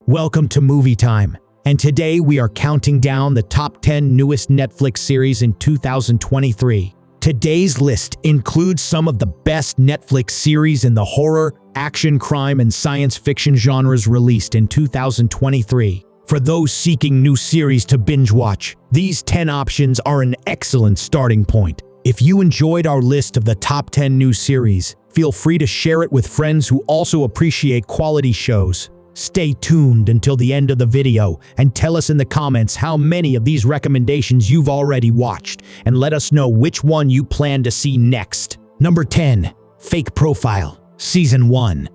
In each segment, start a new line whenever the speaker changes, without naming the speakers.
Welcome to Movie Time, and today we are counting down the top 10 newest Netflix series in 2023. Today's list includes some of the best Netflix series in the horror, action, crime, and science fiction genres released in 2023. For those seeking new series to binge watch, these 10 options are an excellent starting point. If you enjoyed our list of the top 10 new series, feel free to share it with friends who also appreciate quality shows. Stay tuned until the end of the video and tell us in the comments how many of these recommendations you've already watched, and let us know which one you plan to see next. Number 10. Fake Profile, Season 1.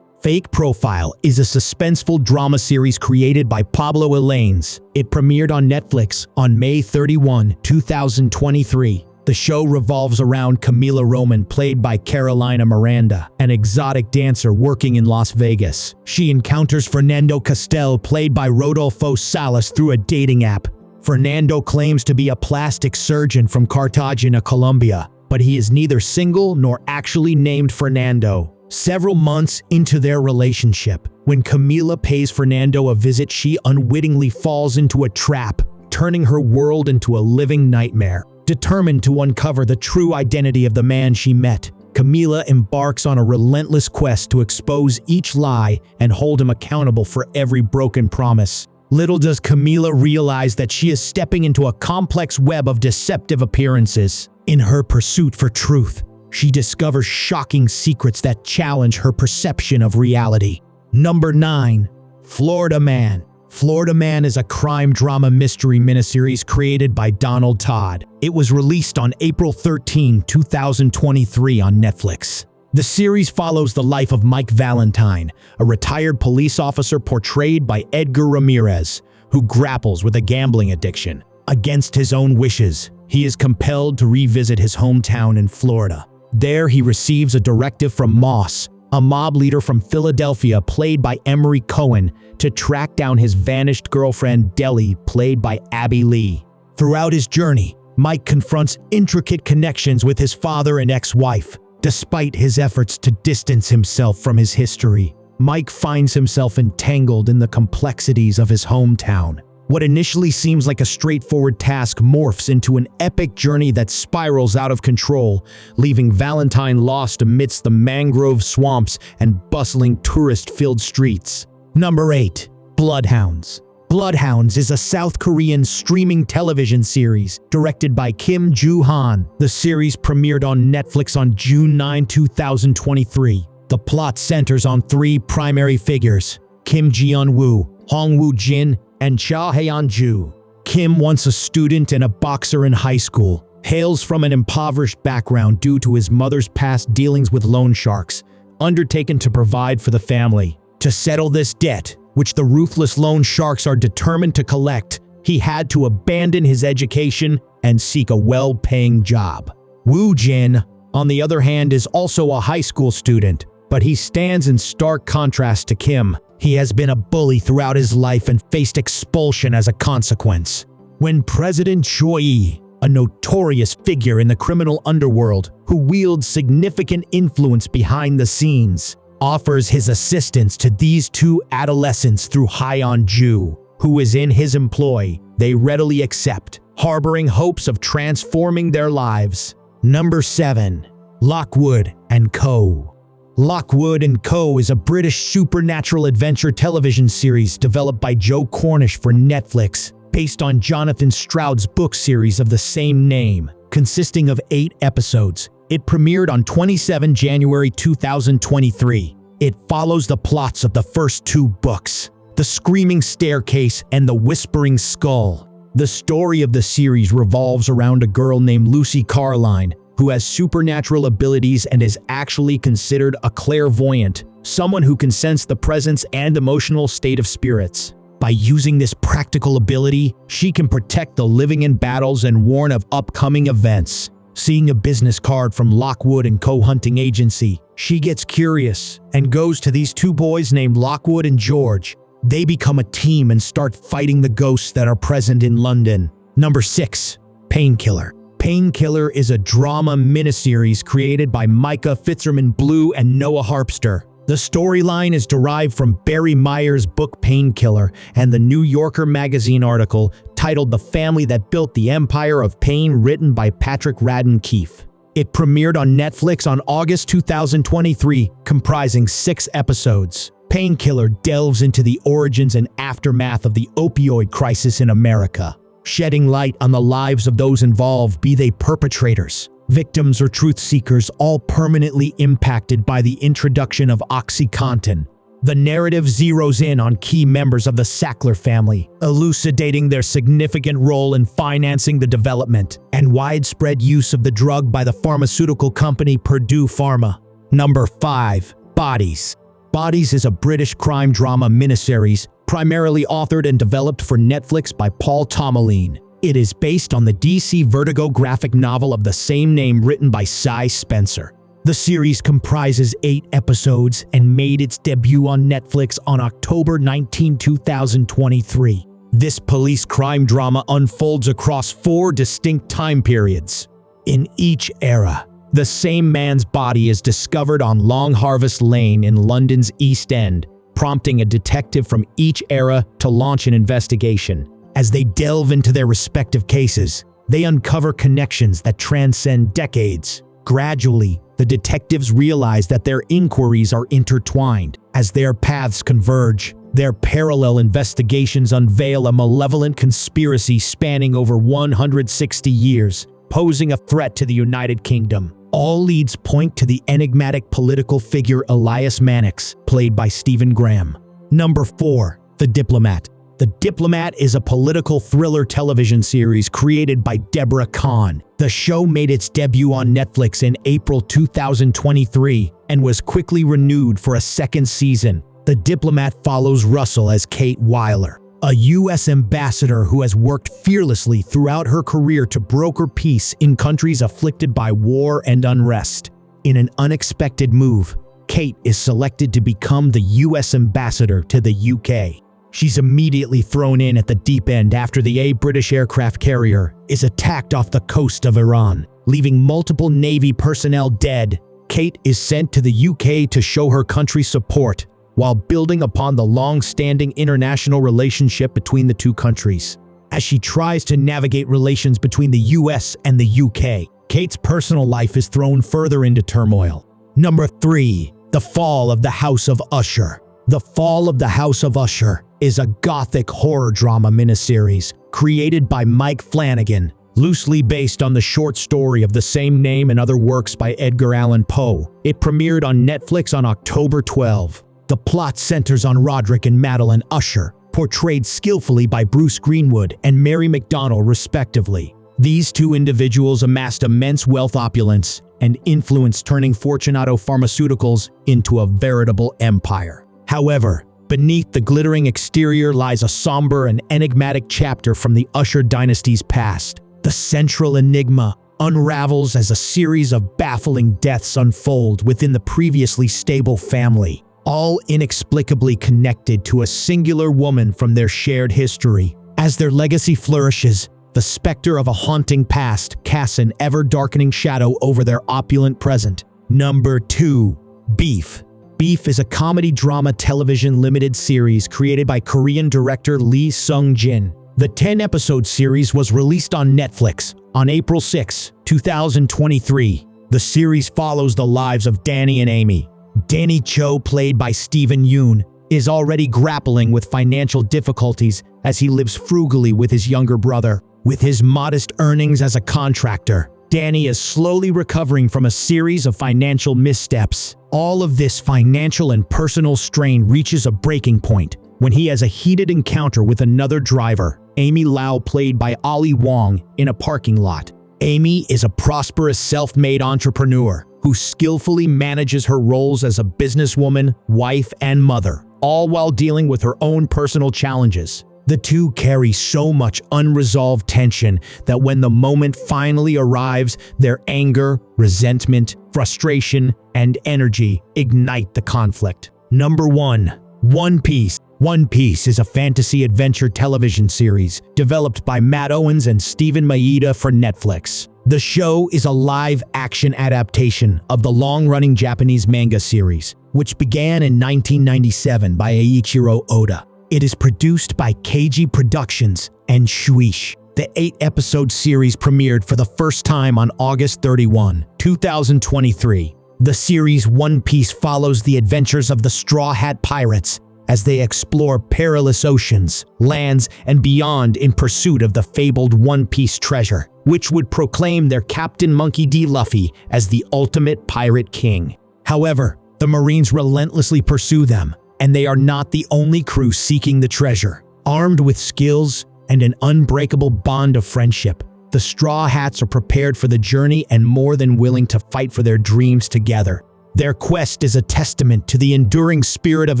Fake Profile is a suspenseful drama series created by Pablo Ilanes. It premiered on Netflix on May 31, 2023. The show revolves around Camila Roman, played by Carolina Miranda, an exotic dancer working in Las Vegas. She encounters Fernando Castel, played by Rodolfo Salas, through a dating app. Fernando claims to be a plastic surgeon from Cartagena, Colombia, but he is neither single nor actually named Fernando. Several months into their relationship, when Camila pays Fernando a visit, she unwittingly falls into a trap, turning her world into a living nightmare. Determined to uncover the true identity of the man she met, Camila embarks on a relentless quest to expose each lie and hold him accountable for every broken promise. Little does Camila realize that she is stepping into a complex web of deceptive appearances. In her pursuit for truth, she discovers shocking secrets that challenge her perception of reality. Number 9. Florida Man. Florida Man is a crime drama mystery miniseries created by Donald Todd. It was released on April 13, 2023 on Netflix. The series follows the life of Mike Valentine, a retired police officer portrayed by Edgar Ramirez, who grapples with a gambling addiction. Against his own wishes, he is compelled to revisit his hometown in Florida. There he receives a directive from Moss, a mob leader from Philadelphia played by Emery Cohen, to track down his vanished girlfriend Deli, played by Abby Lee. Throughout his journey, Mike confronts intricate connections with his father and ex-wife. Despite his efforts to distance himself from his history, Mike finds himself entangled in the complexities of his hometown. What initially seems like a straightforward task morphs into an epic journey that spirals out of control, leaving Valentine lost amidst the mangrove swamps and bustling tourist-filled streets. Number 8. Bloodhounds. Bloodhounds is a South Korean streaming television series directed by Kim Joo-han. The series premiered on Netflix on June 9, 2023. The plot centers on three primary figures: Kim Ji-woo, Hong Woo-jin, and Cha Hae-ju. Kim, once a student and a boxer in high school, hails from an impoverished background due to his mother's past dealings with loan sharks, undertaken to provide for the family. To settle this debt, which the ruthless loan sharks are determined to collect, he had to abandon his education and seek a well-paying job. Woo-jin, on the other hand, is also a high school student, but he stands in stark contrast to Kim. He has been a bully throughout his life and faced expulsion as a consequence. When President Choi, a notorious figure in the criminal underworld who wields significant influence behind the scenes, offers his assistance to these two adolescents through Hae-ju, who is in his employ, they readily accept, harboring hopes of transforming their lives. Number 7. Lockwood & Co. Lockwood & Co. is a British supernatural adventure television series developed by Joe Cornish for Netflix, based on Jonathan Stroud's book series of the same name, consisting of 8 episodes. It premiered on 27 January 2023. It follows the plots of the first 2 books, The Screaming Staircase and The Whispering Skull. The story of the series revolves around a girl named Lucy Carline, who has supernatural abilities and is actually considered a clairvoyant, someone who can sense the presence and emotional state of spirits. By using this practical ability, she can protect the living in battles and warn of upcoming events. Seeing a business card from Lockwood & Co. hunting agency, she gets curious and goes to these 2 boys named Lockwood and George. They become a team and start fighting the ghosts that are present in London. Number 6. Painkiller. Painkiller is a drama miniseries created by Micah Fitzgerman Blue and Noah Harpster. The storyline is derived from Barry Meyer's book Painkiller and the New Yorker magazine article titled The Family That Built the Empire of Pain, written by Patrick Radden Keefe. It premiered on Netflix on August 2023, comprising 6 episodes. Painkiller delves into the origins and aftermath of the opioid crisis in America, shedding light on the lives of those involved, be they perpetrators, victims, or truth seekers, all permanently impacted by the introduction of OxyContin. The narrative zeroes in on key members of the Sackler family, elucidating their significant role in financing the development and widespread use of the drug by the pharmaceutical company Purdue Pharma. Number 5. Bodies. Bodies is a British crime drama miniseries primarily authored and developed for Netflix by Paul Tomaline. It is based on the DC Vertigo graphic novel of the same name written by Cy Spencer. The series comprises 8 episodes and made its debut on Netflix on October 19, 2023. This police crime drama unfolds across 4 distinct time periods. In each era, the same man's body is discovered on Long Harvest Lane in London's East End, prompting a detective from each era to launch an investigation. As they delve into their respective cases, they uncover connections that transcend decades. Gradually, the detectives realize that their inquiries are intertwined. As their paths converge, their parallel investigations unveil a malevolent conspiracy spanning over 160 years, posing a threat to the United Kingdom. All leads point to the enigmatic political figure Elias Mannix, played by Stephen Graham. Number 4. The Diplomat. The Diplomat is a political thriller television series created by Deborah Kahn. The show made its debut on Netflix in April 2023 and was quickly renewed for a second season. The Diplomat follows Russell as Kate Weiler, a U.S. ambassador who has worked fearlessly throughout her career to broker peace in countries afflicted by war and unrest. In an unexpected move, Kate is selected to become the U.S. ambassador to the UK. She's immediately thrown in at the deep end after the British aircraft carrier is attacked off the coast of Iran, leaving multiple Navy personnel dead. Kate is sent to the UK to show her country's support, while building upon the long-standing international relationship between the 2 countries. As she tries to navigate relations between the US and the UK, Kate's personal life is thrown further into turmoil. Number 3. The Fall of the House of Usher. The Fall of the House of Usher is a gothic horror drama miniseries created by Mike Flanagan, loosely based on the short story of the same name and other works by Edgar Allan Poe. It premiered on Netflix on October 12. The plot centers on Roderick and Madeline Usher, portrayed skillfully by Bruce Greenwood and Mary McDonnell respectively. These 2 individuals amassed immense wealth, opulence, and influence, turning Fortunato Pharmaceuticals into a veritable empire. However, beneath the glittering exterior lies a somber and enigmatic chapter from the Usher dynasty's past. The central enigma unravels as a series of baffling deaths unfold within the previously stable family, all inexplicably connected to a singular woman from their shared history. As their legacy flourishes, the specter of a haunting past casts an ever-darkening shadow over their opulent present. Number 2. Beef. Beef is a comedy drama television limited series created by Korean director Lee Sung-jin. The 10-episode series was released on Netflix on April 6, 2023. The series follows the lives of Danny and Amy. Danny Cho, played by Steven Yeun, is already grappling with financial difficulties as he lives frugally with his younger brother. With his modest earnings as a contractor, Danny is slowly recovering from a series of financial missteps. All of this financial and personal strain reaches a breaking point when he has a heated encounter with another driver, Amy Lau, played by Ali Wong, in a parking lot. Amy is a prosperous self-made entrepreneur who skillfully manages her roles as a businesswoman, wife, and mother, all while dealing with her own personal challenges. The 2 carry so much unresolved tension that when the moment finally arrives, their anger, resentment, frustration, and energy ignite the conflict. Number 1. One Piece. One Piece is a fantasy adventure television series developed by Matt Owens and Stephen Maeda for Netflix. The show is a live-action adaptation of the long-running Japanese manga series, which began in 1997 by Eiichiro Oda. It is produced by Keiji Productions and Shueisha. The 8-episode series premiered for the first time on August 31, 2023. The series One Piece follows the adventures of the Straw Hat Pirates as they explore perilous oceans, lands, and beyond in pursuit of the fabled One Piece treasure, which would proclaim their Captain Monkey D. Luffy as the ultimate pirate king. However, the Marines relentlessly pursue them, and they are not the only crew seeking the treasure. Armed with skills and an unbreakable bond of friendship, the Straw Hats are prepared for the journey and more than willing to fight for their dreams together. Their quest is a testament to the enduring spirit of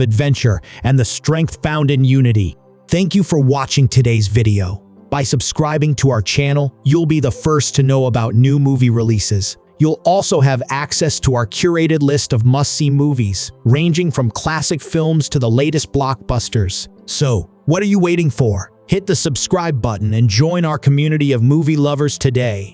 adventure and the strength found in unity. Thank you for watching today's video. By subscribing to our channel, you'll be the first to know about new movie releases. You'll also have access to our curated list of must-see movies, ranging from classic films to the latest blockbusters. So, what are you waiting for? Hit the subscribe button and join our community of movie lovers today.